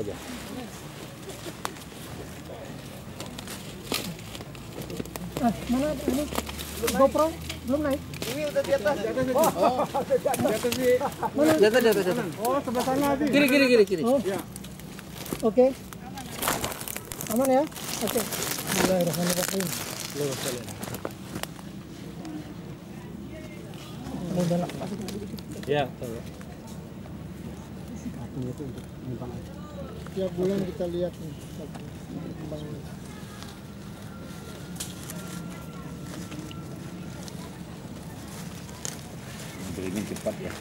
aja. Mana ini? GoPro belum naik? Ini udah di atas. Di atas sih. Mana? Di atas. Oh, sebelah sana Abi. Kiri. Oh. Ya. Oke. Aman ya? Oke. Bismillahirrahmanirrahim. Udah lah. Ya, Tiap bulan kita lihat nih. beringin cepat ya.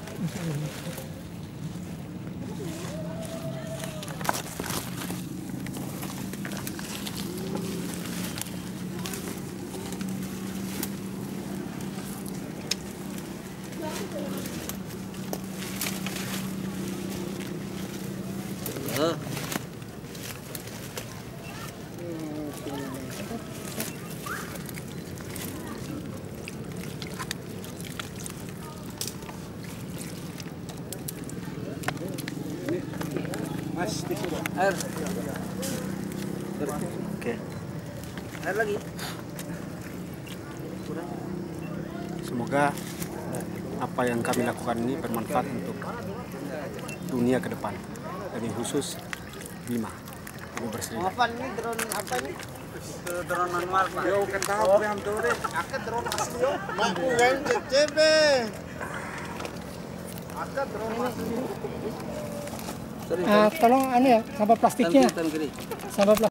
Mas, tisu. Air. Oke. Air lagi. Semoga apa yang kami lakukan ini bermanfaat untuk dunia ke depan, lebih khusus Bima. Ibu berseri. Apa ini drone apa ini? Itu drone manual Pak. Yo kan tahu yang tuh deh. Aku drone asli yo. Aku kan CCB. Aku drone asli. Tolong anu ya, sampah plastiknya. Sampah plastik.